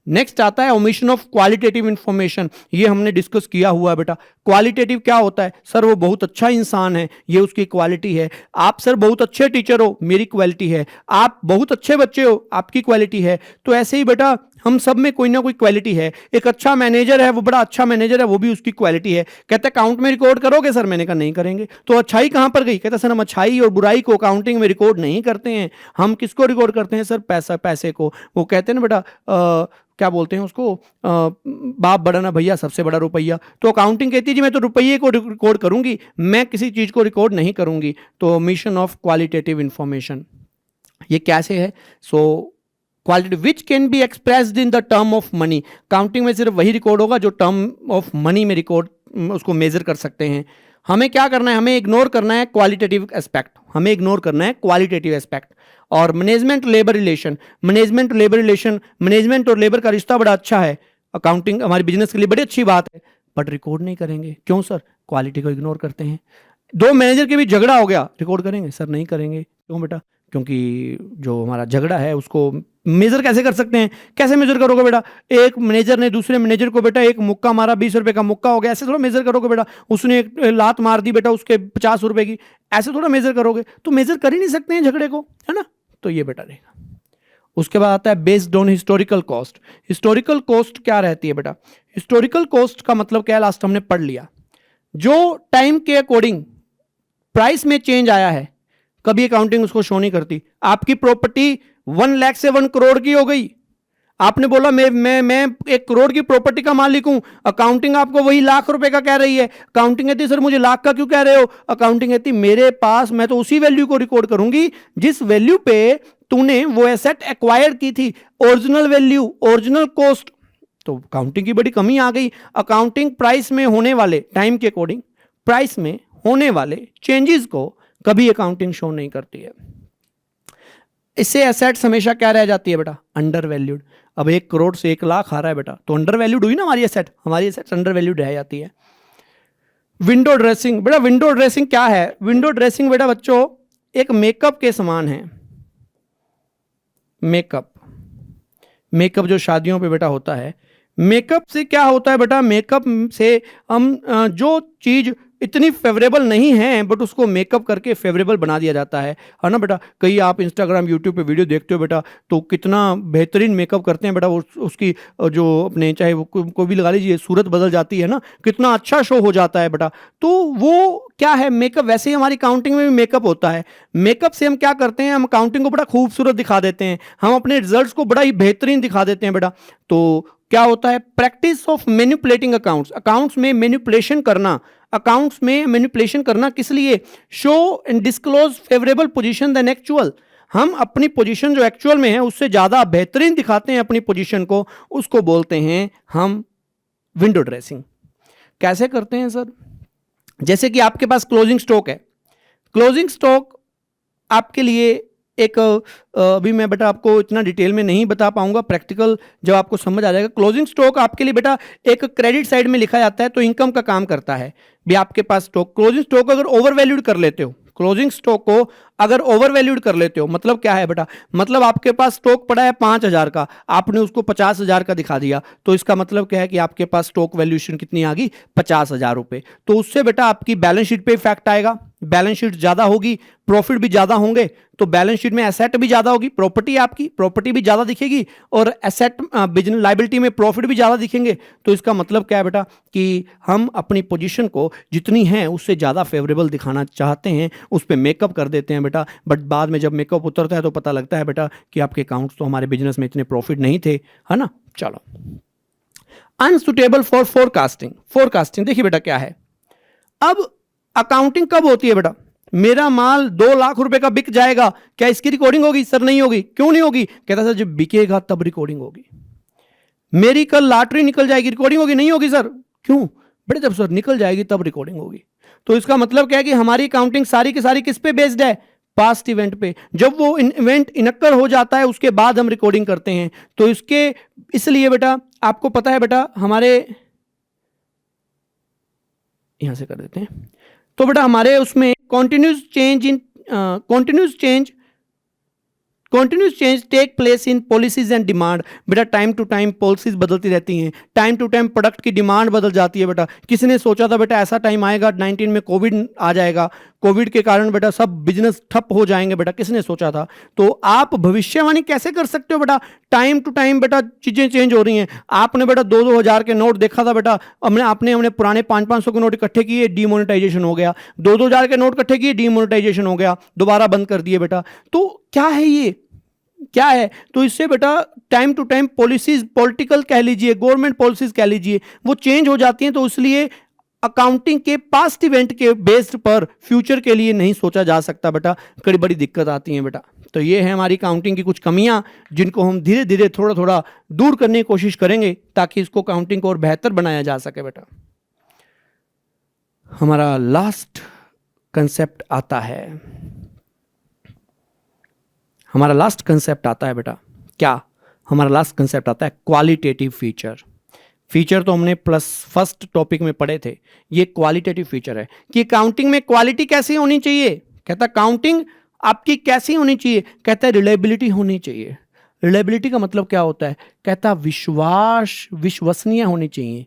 नेक्स्ट आता है ओमिशन ऑफ क्वालिटेटिव इंफॉर्मेशन। ये हमने डिस्कस किया हुआ है बेटा। क्वालिटेटिव क्या होता है? सर वो बहुत अच्छा इंसान है, ये उसकी क्वालिटी है। आप सर बहुत अच्छे टीचर हो, मेरी क्वालिटी है। आप बहुत अच्छे बच्चे हो, आपकी क्वालिटी है। तो ऐसे ही बेटा हम सब में कोई ना कोई क्वालिटी है। एक अच्छा मैनेजर है, वो बड़ा अच्छा मैनेजर है, वो भी उसकी क्वालिटी है। कहते अकाउंट में रिकॉर्ड करोगे सर? मैंने कहा नहीं करेंगे। तो अच्छाई कहां पर गई? कहता सर हम अच्छाई और बुराई को अकाउंटिंग में रिकॉर्ड नहीं करते हैं। हम किसको रिकॉर्ड करते हैं सर? पैसे को। वो कहते हैं ना बेटा क्या बोलते हैं उसको, बाप बड़ा ना भैया, सबसे बड़ा रुपया। तो अकाउंटिंग कहती है जी मैं तो रुपये को रिकॉर्ड करूंगी, मैं किसी चीज को रिकॉर्ड नहीं करूंगी। तो ओमिशन ऑफ क्वालिटेटिव इंफॉर्मेशन ये कैसे है? So quality which can be expressed in the term of money. Counting में सिर्फ वही रिकॉर्ड होगा जो टर्म ऑफ मनी में रिकॉर्ड उसको मेजर कर सकते हैं। हमें क्या करना है? हमें इग्नोर करना है क्वालिटेटिव एस्पेक्ट, हमें इग्नोर करना है क्वालिटेटिव एस्पेक्ट। और मैनेजमेंट लेबर रिलेशन, मैनेजमेंट और लेबर का रिश्ता बड़ा अच्छा है, अकाउंटिंग हमारे बिजनेस के लिए बड़ी अच्छी बात है, बट रिकॉर्ड नहीं करेंगे। क्यों सर? क्वालिटी को इग्नोर करते हैं। दो मैनेजर के बीच झगड़ा हो गया, रिकॉर्ड करेंगे सर? नहीं करेंगे। क्यों बेटा? क्योंकि जो हमारा झगड़ा है उसको मेजर कैसे कर सकते हैं? कैसे मेजर करोगे बेटा? एक मैनेजर ने दूसरे मैनेजर को बेटा एक मुक्का मारा, 20 रुपए का मुक्का हो गया, ऐसे थोड़ा मेजर करोगे बेटा? उसने एक लात मार दी बेटा उसके 50 रुपए की, ऐसे थोड़ा मेजर करोगे? तो मेजर कर ही नहीं सकते हैं झगड़े को, है ना? तो ये बेटा रहेगा। उसके बाद आता है based on historical cost. Historical cost क्या रहती है बेटा? हिस्टोरिकल कॉस्ट का मतलब क्या है? लास्ट हमने पढ़ लिया। जो टाइम के अकॉर्डिंग प्राइस में चेंज आया है, कभी अकाउंटिंग उसको शो नहीं करती। आपकी प्रॉपर्टी 1 लाख से 1 करोड़ की हो गई, आपने बोला मैं 1 करोड़ की प्रॉपर्टी का मालिक हूं, अकाउंटिंग आपको वही लाख रुपए का कह रही है। अकाउंटिंग कहती है सर मुझे लाख का क्यों कह रहे हो? अकाउंटिंग कहती मेरे पास, मैं तो उसी वैल्यू को रिकॉर्ड करूंगी जिस वैल्यू पे तूने वो एसेट एक्वायर की थी, ओरिजिनल वैल्यू, ओरिजिनल कॉस्ट। तो अकाउंटिंग की बड़ी कमी आ गई। अकाउंटिंग प्राइस में होने वाले, टाइम के अकॉर्डिंग प्राइस में होने वाले चेंजेस को कभी अकाउंटिंग शो नहीं करती है। इससे एसेट्स हमेशा क्या रह जाती है बेटा? Under valued. अब 1 करोड़ से 1 लाख आ रहा है बेटा, तो अंडर वैल्यूड हुई ना हमारी एसेट, हमारी एसेट्स अंडर वैल्यूड रह जाती है। विंडो ड्रेसिंग, बेटा विंडो ड्रेसिंग क्या है? विंडो ड्रेसिंग बेटा बच्चों एक मेकअप के समान है। मेकअप जो शादियों पे बेटा होता है, मेकअप से क्या होता है बेटा? मेकअप से हम जो चीज इतनी फेवरेबल नहीं है बट उसको मेकअप करके फेवरेबल बना दिया जाता है ना बेटा? कई आप इंस्टाग्राम यूट्यूब पे वीडियो देखते हो बेटा, तो कितना बेहतरीन मेकअप करते हैं बेटा। वो उसकी जो अपने चाहे वो कोई भी लगा लीजिए, सूरत बदल जाती है ना, कितना अच्छा शो हो जाता है बेटा। तो वो क्या है? मेकअप। वैसे ही हमारी काउंटिंग में भी मेकअप होता है। मेकअप से हम क्या करते हैं? हम काउंटिंग को बड़ा खूबसूरत दिखा देते हैं, हम अपने रिजल्ट्स को बड़ा ही बेहतरीन दिखा देते हैं बेटा। तो क्या होता है? Practice of manipulating accounts. Accounts में मैनिपुलेशन करना, अकाउंट्स में मैनिपुलेशन करना किस लिए? Show and disclose favourable position than actual. हम अपनी पोजीशन जो एक्चुअल में है उससे ज्यादा बेहतरीन दिखाते हैं अपनी पोजीशन को, उसको बोलते हैं हम विंडो ड्रेसिंग। कैसे करते हैं सर? जैसे कि आपके पास क्लोजिंग स्टॉक है, क्लोजिंग स्टॉक आपके लिए एक अभी मैं बेटा आपको इतना डिटेल में नहीं बता पाऊंगा, प्रैक्टिकल जब आपको समझ आ जाएगा। क्लोजिंग स्टॉक आपके लिए बेटा एक क्रेडिट साइड में लिखा जाता है, तो इनकम का काम करता है भी आपके पास स्टॉक। क्लोजिंग स्टॉक अगर ओवर वैल्यूड कर लेते हो, क्लोजिंग स्टॉक को अगर ओवर वैल्यूड कर लेते हो, मतलब क्या है बेटा? मतलब आपके पास स्टॉक पड़ा है 5,000 का, आपने उसको 50,000 का दिखा दिया, तो इसका मतलब क्या है कि आपके पास स्टॉक वैल्यूएशन कितनी आ गई? 50,000 रुपए। तो उससे बेटा आपकी बैलेंस शीट पे इफेक्ट आएगा। बैलेंस शीट ज्यादा होगी, प्रॉफिट भी ज्यादा होंगे, तो बैलेंस शीट में एसेट भी ज्यादा होगी, प्रॉपर्टी आपकी प्रॉपर्टी भी ज्यादा दिखेगी, और एसेट बिजनेस लायबिलिटी में प्रॉफिट भी ज्यादा दिखेंगे। तो इसका मतलब क्या है बेटा? कि हम अपनी पोजीशन को जितनी है उससे ज्यादा फेवरेबल दिखाना चाहते हैं, उस पर मेकअप कर देते हैं बेटा। बट बाद में जब मेकअप उतरता है तो पता लगता है बेटा कि आपके अकाउंट्स तो हमारे बिजनेस में इतने प्रॉफिट नहीं थे, है ना? चलो अनसुटेबल फॉर फोरकास्टिंग। फोरकास्टिंग देखिए बेटा क्या है, अब अकाउंटिंग कब होती है बेटा, मेरा माल 2 लाख रुपए का बिक जाएगा, क्या इसकी रिकॉर्डिंग होगी? सर नहीं होगी। क्यों नहीं होगी? कहता सर जब बिकेगा तब रिकॉर्डिंग होगी। मेरी कल लॉटरी निकल जाएगी, रिकॉर्डिंग होगी? नहीं होगी सर। क्यों? बेटे जब सर निकल जाएगी तब रिकॉर्डिंग होगी। तो इसका मतलब क्या है कि हमारी अकाउंटिंग सारी की सारी किस पे बेस्ड है? पास्ट इवेंट पे। जब वो इवेंट इनक्कर हो जाता है उसके बाद हम रिकॉर्डिंग करते हैं। तो इसलिए बेटा आपको पता है बेटा, हमारे यहां से कर देते हैं, तो बेटा हमारे उसमें continuous change take place in policies and demand. बेटा टाइम टू टाइम पॉलिसीज बदलती रहती हैं, टाइम टू टाइम प्रोडक्ट की डिमांड बदल जाती है। बेटा किसने सोचा था बेटा ऐसा टाइम आएगा 19 में कोविड आ जाएगा, कोविड के कारण बेटा सब बिजनेस ठप हो जाएंगे, बेटा किसने सोचा था? तो आप भविष्यवाणी कैसे कर सकते हो बेटा? टाइम टू टाइम बेटा चीजें चेंज हो रही हैं। आपने बेटा 2-2 हजार के नोट देखा था बेटा, आपने हमने पुराने 500-500 के नोट इकट्ठे किए, डीमोनेटाइजेशन हो गया। 2-2 हजार के नोट इकट्ठे किए, डीमोनेटाइजेशन हो गया, दोबारा बंद कर दिए बेटा। तो क्या है ये, क्या है? तो इससे बेटा time to time policies, political कह लीजिए, गवर्नमेंट पॉलिसीज कह लीजिए, वो चेंज हो जाती हैं। तो इसलिए अकाउंटिंग के पास्ट इवेंट के बेस्ड पर फ्यूचर के लिए नहीं सोचा जा सकता बेटा, बड़ी बड़ी दिक्कत आती है बेटा। तो ये है हमारी अकाउंटिंग की कुछ कमियां, जिनको हम धीरे धीरे थोड़ा थोड़ा दूर करने की कोशिश करेंगे ताकि इसको अकाउंटिंग को और बेहतर बनाया जा सके बेटा। हमारा लास्ट कंसेप्ट आता है, हमारा लास्ट कंसेप्ट आता है बेटा, क्या? हमारा लास्ट कंसेप्ट आता है क्वालिटेटिव फीचर। फीचर तो हमने प्लस फर्स्ट टॉपिक में पढ़े थे, ये क्वालिटेटिव फीचर है कि अकाउंटिंग में क्वालिटी कैसी होनी चाहिए। कहता अकाउंटिंग आपकी कैसी होनी चाहिए? कहता है रिलायबिलिटी होनी चाहिए। रिलायबिलिटी का मतलब क्या होता है? कहता विश्वसनीय होनी चाहिए।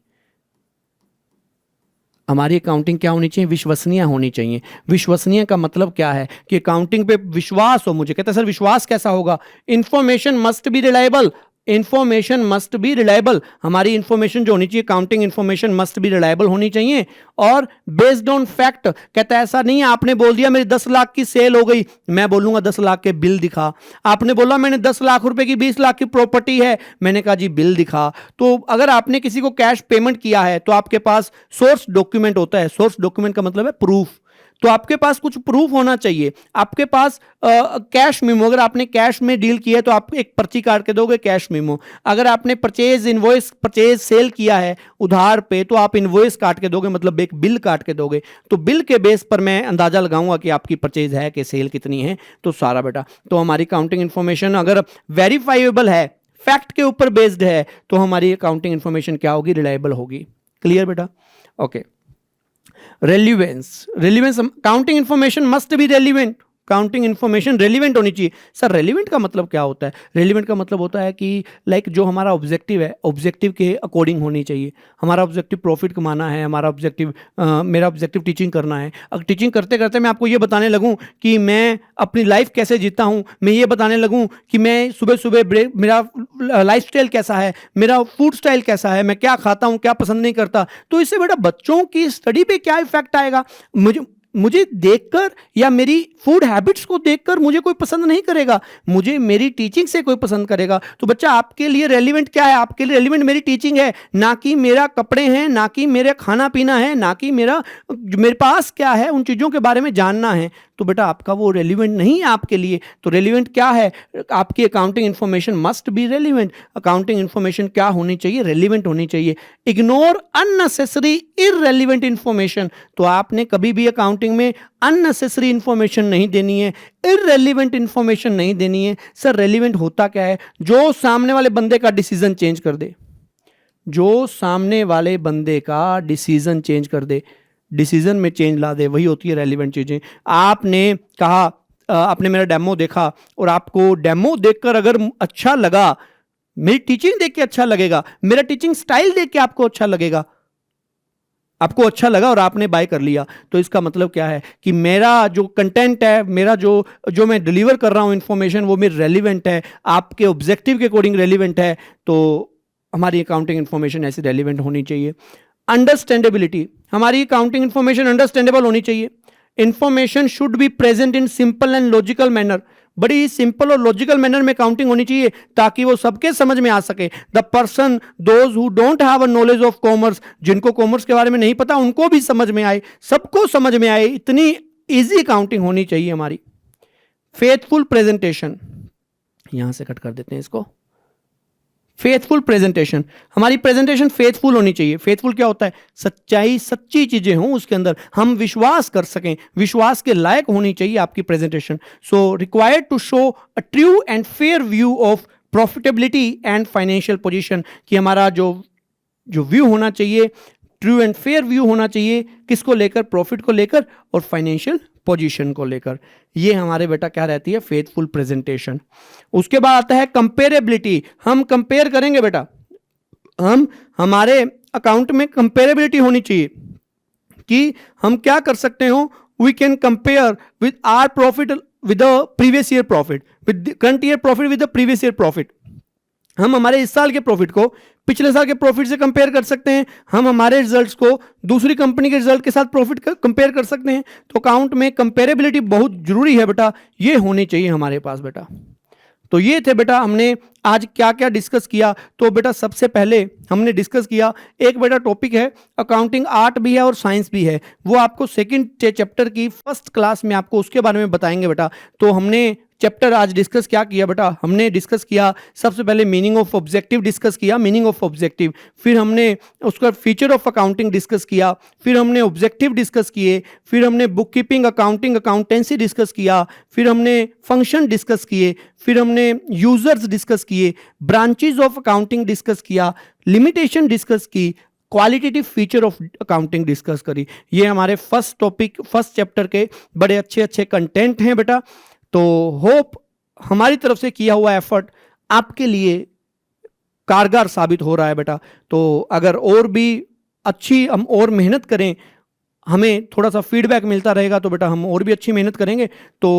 हमारी अकाउंटिंग क्या होनी चाहिए? विश्वसनीय होनी चाहिए। विश्वसनीय का मतलब क्या है? कि अकाउंटिंग पे विश्वास हो मुझे। कहता है सर विश्वास कैसा होगा? Information must B reliable. Information must B reliable. हमारी इंफॉर्मेशन जो होनी चाहिए, accounting information must B reliable होनी चाहिए और बेस्ड ऑन फैक्ट। कहता है ऐसा नहीं है आपने बोल दिया मेरी 10 लाख की सेल हो गई, मैं बोलूंगा 10 लाख के बिल दिखा। आपने बोला मैंने 10 लाख रुपए की 20 लाख की प्रॉपर्टी है, मैंने कहा जी बिल दिखा। तो अगर आपने किसी को कैश पेमेंट किया है तो आपके पास सोर्स डॉक्यूमेंट होता है। सोर्स डॉक्यूमेंट का मतलब है प्रूफ। तो आपके पास कुछ प्रूफ होना चाहिए। आपके पास कैश मेमो, अगर आपने कैश में डील किया है तो आप एक पर्ची काट के दोगे कैश मेमो। अगर आपने परचेज सेल किया है उधार पे तो आप इनवॉइस काट के दोगे, मतलब एक बिल काट के दोगे। तो बिल के बेस पर मैं अंदाजा लगाऊंगा कि आपकी परचेज है कि सेल कितनी है। तो सारा बेटा, तो हमारी अकाउंटिंग इंफॉर्मेशन अगर वेरीफाइबल है, फैक्ट के ऊपर बेस्ड है, तो हमारी अकाउंटिंग इंफॉर्मेशन क्या होगी? रिलायबल होगी। क्लियर बेटा? Okay. Relevance, accounting information must be relevant. Accounting information relevant होनी चाहिए। सर रेलिवेंट का मतलब क्या होता है? रेलिवेंट का मतलब होता है कि जो हमारा ऑब्जेक्टिव है, ऑब्जेक्टिव के अकॉर्डिंग होनी चाहिए। हमारा ऑब्जेक्टिव प्रॉफिट कमाना है, हमारा ऑब्जेक्टिव मेरा ऑब्जेक्टिव टीचिंग करना है। अगर टीचिंग करते करते मैं आपको ये बताने लगूं कि मैं अपनी लाइफ कैसे जीता हूं, मैं ये बताने लगूं कि मैं सुबह सुबह मेरा लाइफ स्टाइल कैसा है, मेरा फूड स्टाइल कैसा है, मैं क्या खाता हूं, क्या पसंद नहीं करता, तो इससे बेटा बच्चों की स्टडी पे क्या इफेक्ट आएगा? मुझे देखकर या मेरी फूड हैबिट्स को देखकर मुझे कोई पसंद नहीं करेगा, मुझे मेरी टीचिंग से कोई पसंद करेगा। तो बच्चा आपके लिए रेलिवेंट क्या है? आपके लिए रेलिवेंट मेरी टीचिंग है, ना कि मेरा कपड़े हैं, ना कि मेरा खाना पीना है, ना कि मेरे पास क्या है, उन चीज़ों के बारे में जानना है। तो बेटा आपका वो रेलिवेंट नहीं है आपके लिए। तो रेलिवेंट क्या है? आपकी accounting information must be relevant. Accounting information क्या होनी चाहिए? रेलिवेंट होनी चाहिए। Ignore unnecessary irrelevant information. तो आपने कभी भी अकाउंटिंग में अननेसेसरी इंफॉर्मेशन नहीं देनी है, इररेलिवेंट इंफॉर्मेशन नहीं देनी है। सर रेलिवेंट होता क्या है? जो सामने वाले बंदे का डिसीजन चेंज कर दे, जो सामने वाले बंदे का डिसीजन चेंज कर दे, डिसीजन में चेंज ला दे, वही होती है रेलिवेंट चीजें। आपने कहा, आपने मेरा डेमो देखा और आपको डेमो देखकर अगर अच्छा लगा, मेरी टीचिंग देख के अच्छा लगेगा, मेरा टीचिंग स्टाइल देख के आपको अच्छा लगेगा, आपको अच्छा लगा और आपने बाय कर लिया, तो इसका मतलब क्या है कि मेरा जो कंटेंट है, मेरा जो मैं डिलीवर कर रहा हूं इंफॉर्मेशन, वो मेरी रेलिवेंट है, आपके ऑब्जेक्टिव के अकॉर्डिंग रेलिवेंट है। तो हमारी अकाउंटिंग इंफॉर्मेशन ऐसी रेलिवेंट होनी चाहिए। अंडरस्टैंडेबिलिटी, हमारी अकाउंटिंग इंफॉर्मेशन अंडरस्टैंडेबल होनी चाहिए। Information should be present in simple and logical manner. बड़ी ही सिंपल और लॉजिकल मैनर में अकाउंटिंग होनी चाहिए ताकि वो सबके समझ में आ सके। The person those who don't have a knowledge of commerce, जिनको कॉमर्स के बारे में नहीं पता उनको भी समझ में आए, सबको समझ में आए, इतनी इजी अकाउंटिंग होनी चाहिए हमारी। फेथफुल प्रेजेंटेशन, यहां से कट कर देते हैं इसको। फेथफुल प्रेजेंटेशन, हमारी प्रेजेंटेशन फेथफुल होनी चाहिए। फेथफुल क्या होता है? सच्चाई, सच्ची चीजें हों उसके अंदर, हम विश्वास कर सकें, विश्वास के लायक होनी चाहिए आपकी presentation. So required to show a true and fair view of profitability and financial position, कि हमारा जो व्यू होना चाहिए, ट्रू एंड फेयर व्यू होना चाहिए, किसको लेकर? प्रॉफिट को लेकर और फाइनेंशियल पोजीशन को लेकर। ये हमारे बेटा क्या रहती है? Faithful presentation. उसके बाद आता है कंपेरेबिलिटी, हम कंपेयर करेंगे बेटा, हम हमारे अकाउंट में कंपेरेबिलिटी होनी चाहिए कि हम क्या कर सकते हो, we can compare with our profit with the previous year profit, with current year profit with the previous year profit. हम हमारे इस साल के प्रॉफिट को पिछले साल के प्रॉफिट से कंपेयर कर सकते हैं, हम हमारे रिजल्ट्स को दूसरी कंपनी के रिजल्ट के साथ प्रॉफिट कंपेयर कर सकते हैं। तो अकाउंट में कंपेरेबिलिटी बहुत जरूरी है बेटा, ये होनी चाहिए हमारे पास बेटा। तो ये थे बेटा, हमने आज क्या क्या डिस्कस किया। तो बेटा सबसे पहले हमने डिस्कस किया, एक बेटा टॉपिक है अकाउंटिंग, आर्ट भी है और साइंस भी है, वो आपको सेकंड चैप्टर की फर्स्ट क्लास में आपको उसके बारे में बताएंगे बेटा। तो हमने चैप्टर आज डिस्कस क्या किया बेटा? हमने डिस्कस किया सबसे पहले मीनिंग ऑफ ऑब्जेक्टिव डिस्कस किया, मीनिंग ऑफ ऑब्जेक्टिव, फिर हमने उसका फीचर ऑफ अकाउंटिंग डिस्कस किया, फिर हमने ऑब्जेक्टिव डिस्कस किए, फिर हमने book keeping, accounting, accountancy discuss किया, फिर हमने फंक्शन डिस्कस किए, फिर हमने यूजर्स डिस्कस किए, ब्रांचेज ऑफ अकाउंटिंग डिस्कस किया, लिमिटेशन डिस्कस की, qualitative feature of accounting discuss करी। ये हमारे फर्स्ट टॉपिक, फर्स्ट चैप्टर के बड़े अच्छे अच्छे कंटेंट हैं बेटा। तो होप हमारी तरफ से किया हुआ एफर्ट आपके लिए कारगर साबित हो रहा है बेटा। तो अगर और भी अच्छी हम और मेहनत करें, हमें थोड़ा सा फीडबैक मिलता रहेगा तो बेटा हम और भी अच्छी मेहनत करेंगे। तो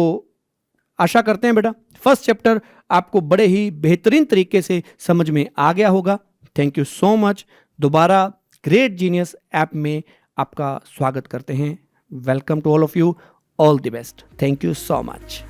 आशा करते हैं बेटा फर्स्ट चैप्टर आपको बड़े ही बेहतरीन तरीके से समझ में आ गया होगा। Thank you so much. दोबारा ग्रेट जीनियस ऐप में आपका स्वागत करते हैं। Welcome to all of you, all the best. Thank you so much.